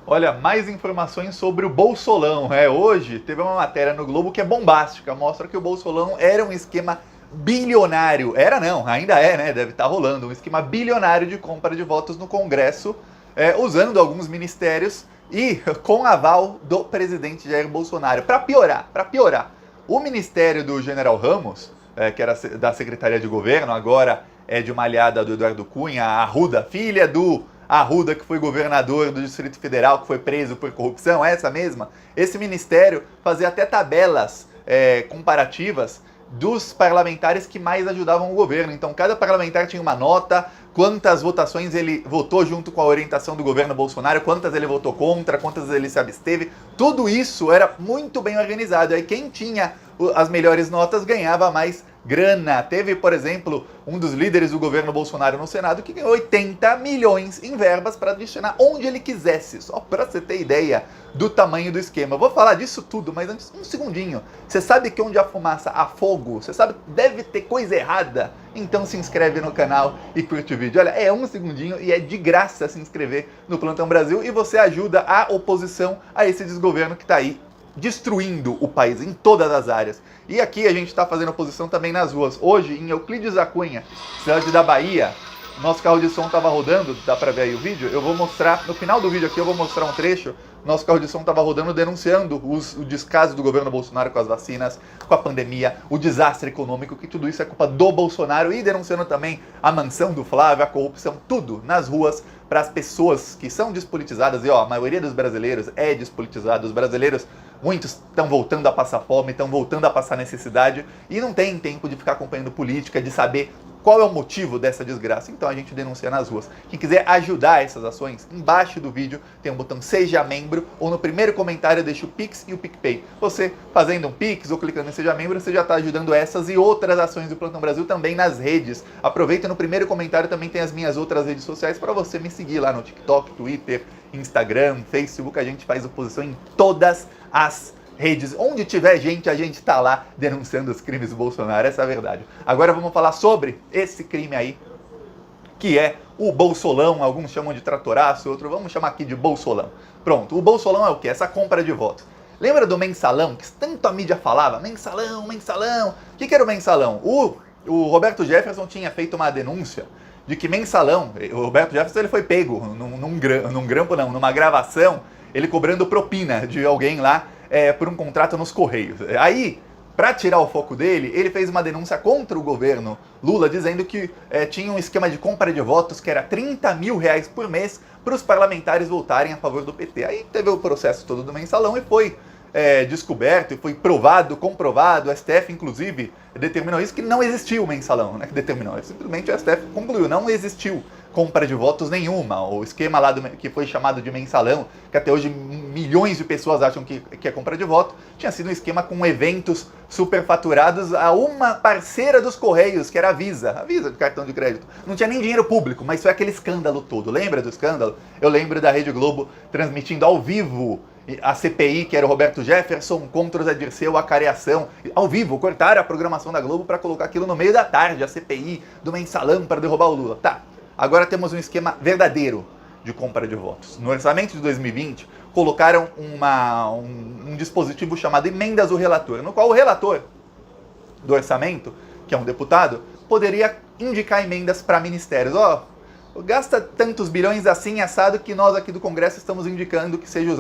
Olha, mais informações sobre o Bolsolão. Hoje teve uma matéria no Globo que é bombástica, mostra que o Bolsolão era um esquema bilionário. Era não, ainda é, né? Deve estar rolando um esquema bilionário de compra de votos no Congresso, usando alguns ministérios e com aval do presidente Jair Bolsonaro. Para piorar, o ministério do General Ramos, que era da Secretaria de Governo, agora é de uma aliada do Eduardo Cunha, a Arruda, filha do Arruda, que foi governador do Distrito Federal, que foi preso por corrupção, essa mesma. Esse ministério fazia até tabelas comparativas dos parlamentares que mais ajudavam o governo. Então, cada parlamentar tinha uma nota, quantas votações ele votou junto com a orientação do governo Bolsonaro, quantas ele votou contra, quantas ele se absteve. Tudo isso era muito bem organizado. Aí quem tinha as melhores notas ganhava mais grana. Teve, por exemplo, um dos líderes do governo Bolsonaro no Senado que ganhou 80 milhões em verbas para destinar onde ele quisesse, só para você ter ideia do tamanho do esquema. Eu vou falar disso tudo, mas antes, um segundinho. Você sabe que onde há fumaça há fogo? Você sabe que deve ter coisa errada? Então se inscreve no canal e curte o vídeo. Olha, é um segundinho e é de graça se inscrever no Plantão Brasil e você ajuda a oposição a esse desgoverno que está aí destruindo o país em todas as áreas. E aqui a gente está fazendo oposição também nas ruas. Hoje, em Euclides da Cunha, cidade da Bahia, nosso carro de som estava rodando, dá para ver aí o vídeo, eu vou mostrar, no final do vídeo aqui eu vou mostrar um trecho, nosso carro de som estava rodando denunciando o descaso do governo Bolsonaro com as vacinas, com a pandemia, o desastre econômico, que tudo isso é culpa do Bolsonaro, e denunciando também a mansão do Flávio, a corrupção, tudo nas ruas, para as pessoas que são despolitizadas, e ó, a maioria dos brasileiros é despolitizada, os brasileiros, muitos estão voltando a passar fome, estão voltando a passar necessidade, e não tem tempo de ficar acompanhando política, de saber qual é o motivo dessa desgraça. Então a gente denuncia nas ruas. Quem quiser ajudar essas ações, embaixo do vídeo tem um botão Seja Membro, ou no primeiro comentário deixa o Pix e o PicPay. Você fazendo um Pix ou clicando em Seja Membro, você já está ajudando essas e outras ações do Plantão Brasil também nas redes. Aproveita, no primeiro comentário também tem as minhas outras redes sociais para você me seguir lá no TikTok, Twitter, Instagram, Facebook. A gente faz oposição em todas as redes. Onde tiver gente, a gente tá lá denunciando os crimes do Bolsonaro, essa é a verdade. Agora vamos falar sobre esse crime aí, que é o Bolsolão, alguns chamam de tratoraço, outros vamos chamar aqui de Bolsolão. Pronto, o Bolsolão é o quê? Essa compra de votos. Lembra do mensalão, que tanto a mídia falava? Mensalão, mensalão. O que era o mensalão? O Roberto Jefferson tinha feito uma denúncia de que mensalão, o Roberto Jefferson ele foi pego numa gravação, ele cobrando propina de alguém lá, por um contrato nos Correios. Aí, para tirar o foco dele, ele fez uma denúncia contra o governo Lula, dizendo que tinha um esquema de compra de votos que era 30 mil reais por mês para os parlamentares votarem a favor do PT. Aí teve o processo todo do mensalão e foi descoberto, e foi provado, comprovado, o STF inclusive determinou isso, que não existiu o mensalão, né? Que determinou, simplesmente o STF concluiu, não existiu compra de votos nenhuma. O esquema lá que foi chamado de mensalão, que até hoje milhões de pessoas acham que é compra de voto, tinha sido um esquema com eventos superfaturados a uma parceira dos Correios, que era a Visa de cartão de crédito. Não tinha nem dinheiro público, mas foi aquele escândalo todo. Lembra do escândalo? Eu lembro da Rede Globo transmitindo ao vivo a CPI, que era o Roberto Jefferson contra o Zé Dirceu, a careação, ao vivo, cortaram a programação da Globo para colocar aquilo no meio da tarde, a CPI do mensalão para derrubar o Lula. Tá, agora temos um esquema verdadeiro de compra de votos. No orçamento de 2020, colocaram um dispositivo chamado emendas do relator, no qual o relator do orçamento, que é um deputado, poderia indicar emendas para ministérios. Gasta tantos bilhões assim, assado, que nós aqui do Congresso estamos indicando que seja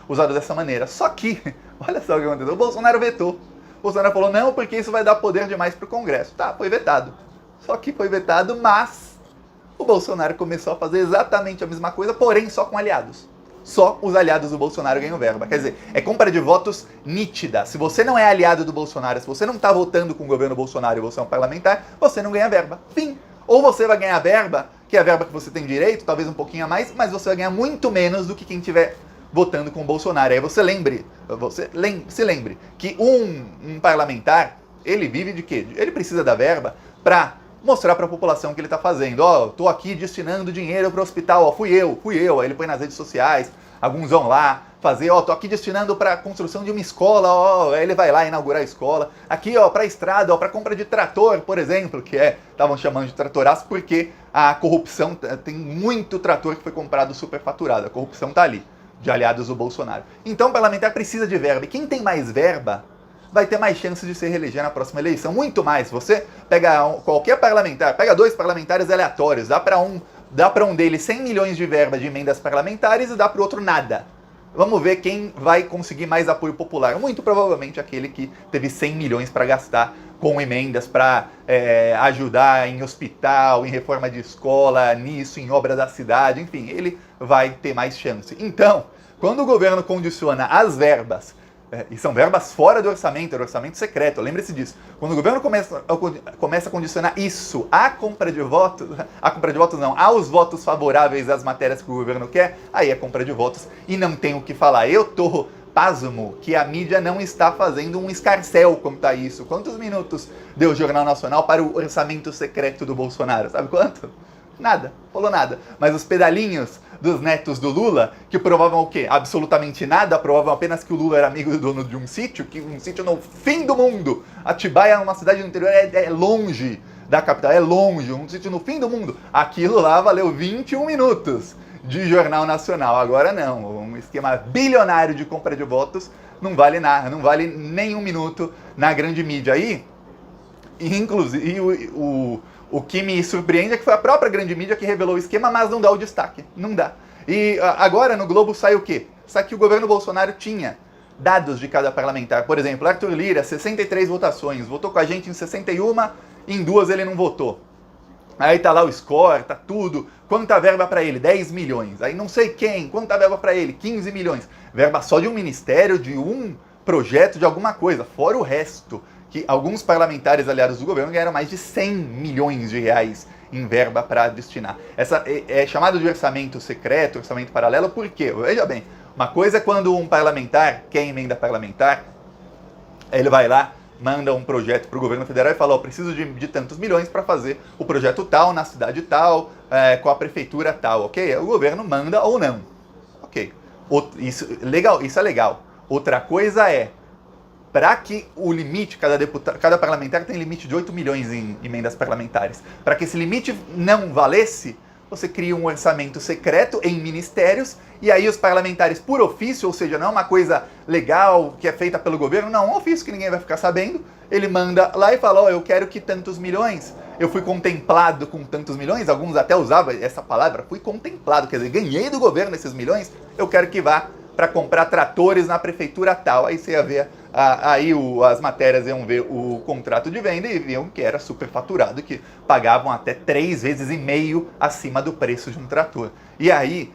usado dessa maneira. Só que, olha só o que aconteceu, o Bolsonaro vetou. O Bolsonaro falou, não, porque isso vai dar poder demais para o Congresso. Tá, foi vetado. Só que foi vetado, mas o Bolsonaro começou a fazer exatamente a mesma coisa, porém só com aliados. Só os aliados do Bolsonaro ganham verba. Quer dizer, é compra de votos nítida. Se você não é aliado do Bolsonaro, se você não está votando com o governo Bolsonaro e você é um parlamentar, você não ganha verba. Fim. Ou você vai ganhar verba, que é a verba que você tem direito, talvez um pouquinho a mais, mas você vai ganhar muito menos do que quem estiver votando com o Bolsonaro. Aí você se lembre que um parlamentar, ele vive de quê? Ele precisa da verba para mostrar para a população o que ele está fazendo. Ó, tô aqui destinando dinheiro para o hospital, ó, fui eu. Aí ele põe nas redes sociais, alguns vão lá fazer, ó, tô aqui destinando para a construção de uma escola, ó, aí ele vai lá inaugurar a escola. Aqui, ó, para estrada, ó, para compra de trator, por exemplo, que estavam chamando de tratoraço porque a corrupção, tem muito trator que foi comprado superfaturado, a corrupção tá ali, de aliados do Bolsonaro. Então o parlamentar precisa de verba, e quem tem mais verba vai ter mais chance de se reeleger na próxima eleição, muito mais. Você pega qualquer parlamentar, pega 2 parlamentares aleatórios, dá para um deles 100 milhões de verba de emendas parlamentares e dá para o outro nada. Vamos ver quem vai conseguir mais apoio popular. Muito provavelmente aquele que teve 100 milhões para gastar com emendas para ajudar em hospital, em reforma de escola, nisso, em obra da cidade, enfim, ele vai ter mais chance. Então, quando o governo condiciona as verbas, e são verbas fora do orçamento, era orçamento secreto, lembre-se disso. Quando o governo começa a condicionar isso à compra de votos, aos votos favoráveis às matérias que o governo quer, aí é compra de votos e não tem o que falar. Eu tô pasmo que a mídia não está fazendo um escarcéu quanto a isso. Quantos minutos deu o Jornal Nacional para o orçamento secreto do Bolsonaro? Sabe quanto? Nada, falou nada. Mas os pedalinhos dos netos do Lula, que provavam o quê? Absolutamente nada, provavam apenas que o Lula era amigo do dono de um sítio, que um sítio no fim do mundo. Atibaia, uma cidade do interior, é longe da capital, é longe, um sítio no fim do mundo. Aquilo lá valeu 21 minutos de Jornal Nacional. Agora não, um esquema bilionário de compra de votos não vale nada, não vale nem um minuto na grande mídia. Aí, inclusive, o que me surpreende é que foi a própria grande mídia que revelou o esquema, mas não dá o destaque. Não dá. E agora no Globo sai o quê? Sai que o governo Bolsonaro tinha dados de cada parlamentar. Por exemplo, Arthur Lira, 63 votações, votou com a gente em 61, em 2 ele não votou. Aí tá lá o score, tá tudo. Quanta verba para ele? 10 milhões. Aí não sei quem, quanta verba para ele? 15 milhões. Verba só de um ministério, de um projeto, de alguma coisa. Fora o resto, que alguns parlamentares aliados do governo ganharam mais de 100 milhões de reais em verba para destinar. Essa é chamado de orçamento secreto, orçamento paralelo, por quê? Veja bem, uma coisa é quando um parlamentar quer emenda parlamentar, ele vai lá, manda um projeto para o governo federal e fala, ó, preciso de tantos milhões para fazer o projeto tal, na cidade tal, com a prefeitura tal, ok? O governo manda ou não, ok. Isso é legal. Outra coisa é, para que o limite, cada parlamentar tem limite de 8 milhões em emendas parlamentares. Para que esse limite não valesse, você cria um orçamento secreto em ministérios, e aí os parlamentares por ofício, ou seja, não é uma coisa legal que é feita pelo governo, não, um ofício que ninguém vai ficar sabendo, ele manda lá e fala, ó, eu quero que tantos milhões, eu fui contemplado com tantos milhões, alguns até usavam essa palavra, fui contemplado, quer dizer, ganhei do governo esses milhões, eu quero que vá para comprar tratores na prefeitura tal. Aí você ia ver, as matérias iam ver o contrato de venda e viam que era superfaturado, que pagavam até 3,5 vezes acima do preço de um trator. E aí,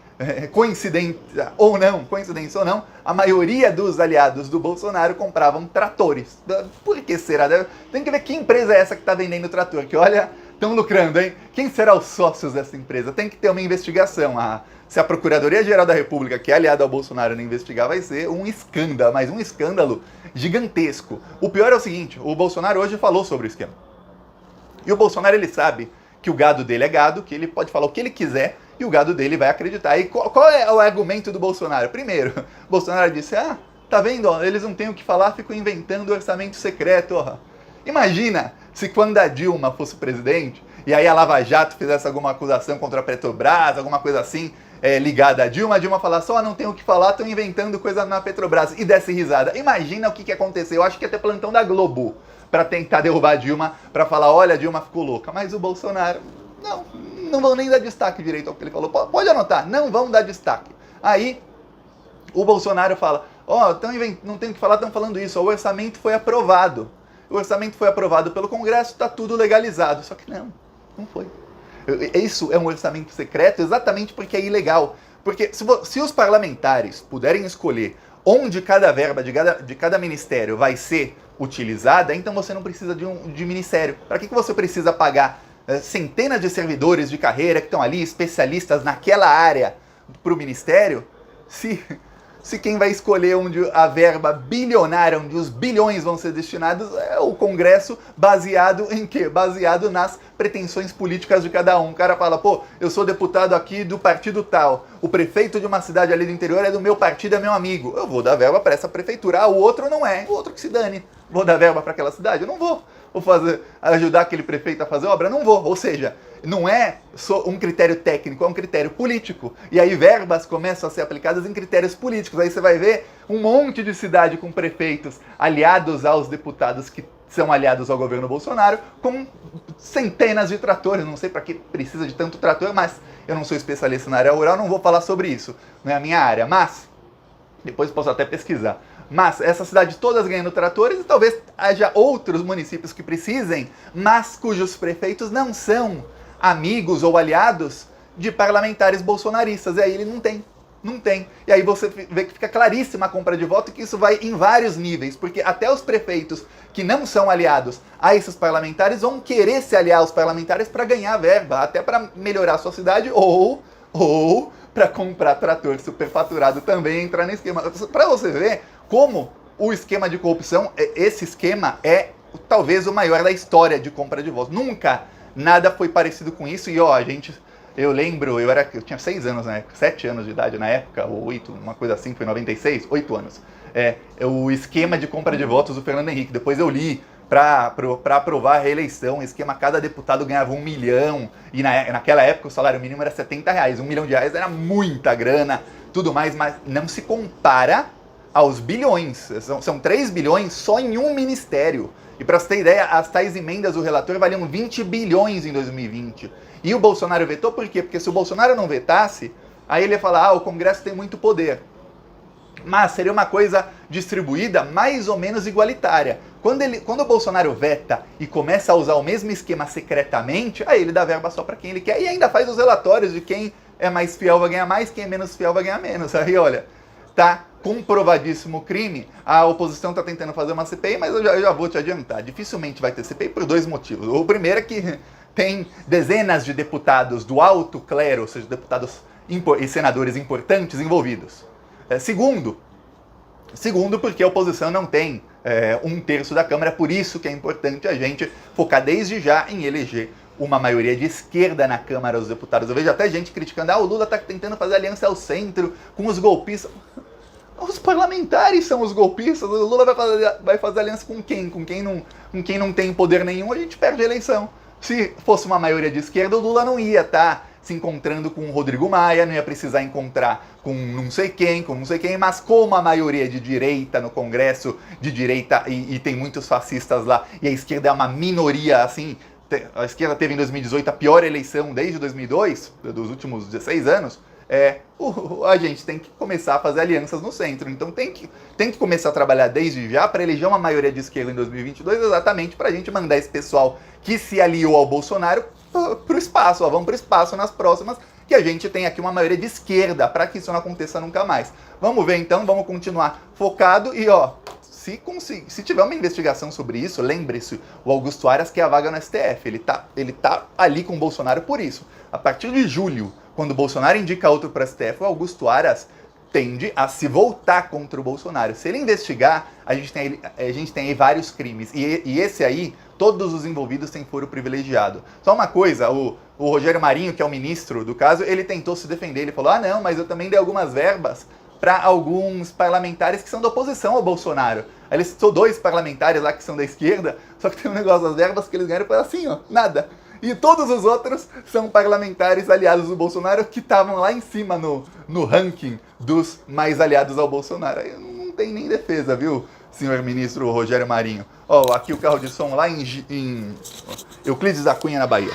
coincidência ou não, a maioria dos aliados do Bolsonaro compravam tratores. Por que será? Tem que ver que empresa é essa que está vendendo trator, que olha, estão lucrando, hein? Quem será os sócios dessa empresa? Tem que ter uma investigação. Se a Procuradoria-Geral da República, que é aliada ao Bolsonaro, não investigar, vai ser um escândalo, mas um escândalo gigantesco. O pior é o seguinte, o Bolsonaro hoje falou sobre o esquema. E o Bolsonaro, ele sabe que o gado dele é gado, que ele pode falar o que ele quiser e o gado dele vai acreditar. E qual é o argumento do Bolsonaro? Primeiro, o Bolsonaro disse, tá vendo, ó, eles não têm o que falar, ficam inventando orçamento secreto, ó. Imagina se quando a Dilma fosse presidente, e aí a Lava Jato fizesse alguma acusação contra a Petrobras, alguma coisa assim, ligada a Dilma falasse, não tem o que falar, estão inventando coisa na Petrobras, e desse risada. Imagina o que aconteceu, eu acho que ia ter plantão da Globo para tentar derrubar a Dilma, para falar, olha, a Dilma ficou louca. Mas o Bolsonaro, não vão nem dar destaque direito ao que ele falou. Pode anotar, não vão dar destaque. Aí, o Bolsonaro fala, não tem o que falar, estão falando isso, o orçamento foi aprovado. O orçamento foi aprovado pelo Congresso, está tudo legalizado. Só que não foi. Isso é um orçamento secreto exatamente porque é ilegal. Porque se os parlamentares puderem escolher onde cada verba de cada ministério vai ser utilizada, então você não precisa de ministério. Para que você precisa pagar centenas de servidores de carreira que estão ali, especialistas naquela área, para o ministério, se se quem vai escolher onde a verba bilionária, onde os bilhões vão ser destinados, é o Congresso, baseado em quê? Baseado nas pretensões políticas de cada um. O cara fala, pô, eu sou deputado aqui do partido tal, o prefeito de uma cidade ali do interior é do meu partido, é meu amigo. Eu vou dar verba para essa prefeitura. Ah, o outro não é, o outro que se dane. Vou dar verba para aquela cidade? Eu não vou. Vou ajudar aquele prefeito a fazer obra? Não vou. Ou seja, não é só um critério técnico, é um critério político. E aí verbas começam a ser aplicadas em critérios políticos. Aí você vai ver um monte de cidade com prefeitos aliados aos deputados que são aliados ao governo Bolsonaro, com centenas de tratores. Não sei para que precisa de tanto trator, mas eu não sou especialista na área rural, não vou falar sobre isso. Não é a minha área, mas depois posso até pesquisar. Mas essas cidades todas ganhando tratores e talvez haja outros municípios que precisem, mas cujos prefeitos não são amigos ou aliados de parlamentares bolsonaristas. E aí ele não tem. Não tem. E aí você vê que fica claríssima a compra de voto e que isso vai em vários níveis, porque até os prefeitos que não são aliados a esses parlamentares vão querer se aliar aos parlamentares para ganhar verba, até para melhorar a sua cidade ou para comprar trator superfaturado também entrar no esquema. Para você ver como o esquema de corrupção, esse esquema é talvez o maior da história de compra de votos. Nunca nada foi parecido com isso. E ó, eu lembro, eu tinha 6 anos na época, 7 anos de idade na época, ou 8, uma coisa assim, foi em 96, 8 anos. O esquema de compra de votos do Fernando Henrique. Depois eu li para aprovar a reeleição, o esquema, cada deputado ganhava 1 milhão, e naquela época o salário mínimo era R$70, 1 milhão de reais era muita grana, tudo mais, mas não se compara aos bilhões. São 3 bilhões só em um ministério. E para você ter ideia, as tais emendas do relator valiam 20 bilhões em 2020. E o Bolsonaro vetou por quê? Porque se o Bolsonaro não vetasse, aí ele ia falar, o Congresso tem muito poder. Mas seria uma coisa distribuída mais ou menos igualitária. Quando o Bolsonaro veta e começa a usar o mesmo esquema secretamente, aí ele dá verba só para quem ele quer e ainda faz os relatórios de quem é mais fiel vai ganhar mais, quem é menos fiel vai ganhar menos. Aí olha, tá comprovadíssimo crime, a oposição está tentando fazer uma CPI, mas eu já vou te adiantar, dificilmente vai ter CPI por 2 motivos. O primeiro é que tem dezenas de deputados do alto clero, ou seja, deputados e senadores importantes envolvidos. Segundo, porque a oposição não tem 1/3 da Câmara, por isso que é importante a gente focar desde já em eleger uma maioria de esquerda na Câmara dos Deputados. Eu vejo até gente criticando, o Lula está tentando fazer aliança ao centro com os golpistas. Os parlamentares são os golpistas, o Lula vai fazer aliança com quem? Com quem não tem poder nenhum, a gente perde a eleição. Se fosse uma maioria de esquerda, o Lula não ia estar se encontrando com o Rodrigo Maia, não ia precisar encontrar com não sei quem, mas como a maioria de direita no Congresso, de direita, e tem muitos fascistas lá, e a esquerda é uma minoria, assim, a esquerda teve em 2018 a pior eleição desde 2002, dos últimos 16 anos, a gente tem que começar a fazer alianças no centro. Então tem que começar a trabalhar desde já para eleger uma maioria de esquerda em 2022, exatamente para a gente mandar esse pessoal que se aliou ao Bolsonaro para o espaço. Vamos para o espaço nas próximas, que a gente tem aqui uma maioria de esquerda para que isso não aconteça nunca mais. Vamos ver então, vamos continuar focado e se tiver uma investigação sobre isso, lembre-se, o Augusto Aras quer a vaga no STF, ele tá ali com o Bolsonaro por isso. A partir de julho, quando o Bolsonaro indica outro para o STF, o Augusto Aras tende a se voltar contra o Bolsonaro. Se ele investigar, a gente tem aí vários crimes. E esse aí, todos os envolvidos têm foro privilegiado. Só uma coisa, o Rogério Marinho, que é o ministro do caso, ele tentou se defender. Ele falou, não, mas eu também dei algumas verbas para alguns parlamentares que são da oposição ao Bolsonaro. Aí eles são 2 parlamentares lá que são da esquerda, só que tem um negócio das verbas que eles ganharam foi assim, nada. E todos os outros são parlamentares aliados do Bolsonaro que estavam lá em cima no ranking dos mais aliados ao Bolsonaro. Aí não tem nem defesa, viu, senhor ministro Rogério Marinho? Aqui o carro de som lá em Euclides da Cunha, na Bahia.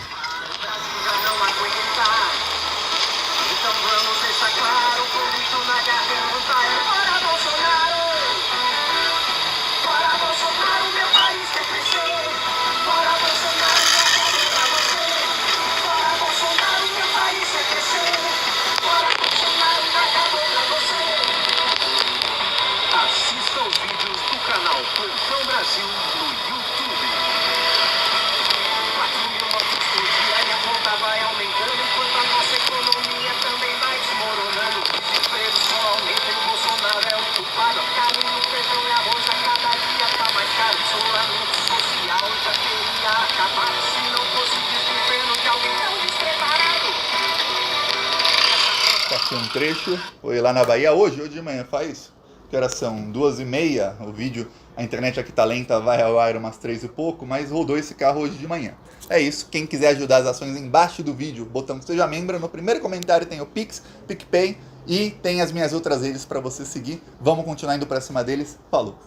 Enquanto a nossa economia também vai desmoronando, o desemprego só aumenta e o Bolsonaro aqui um trecho, foi lá na Bahia hoje de manhã, faz, que horas são? 2h30, o vídeo, a internet aqui tá lenta, vai ao ar umas 3 e pouco, mas rodou esse carro hoje de manhã. É isso, quem quiser ajudar as ações embaixo do vídeo, botão que seja membro, no primeiro comentário tem o Pix, PicPay e tem as minhas outras redes para você seguir. Vamos continuar indo para cima deles, falou!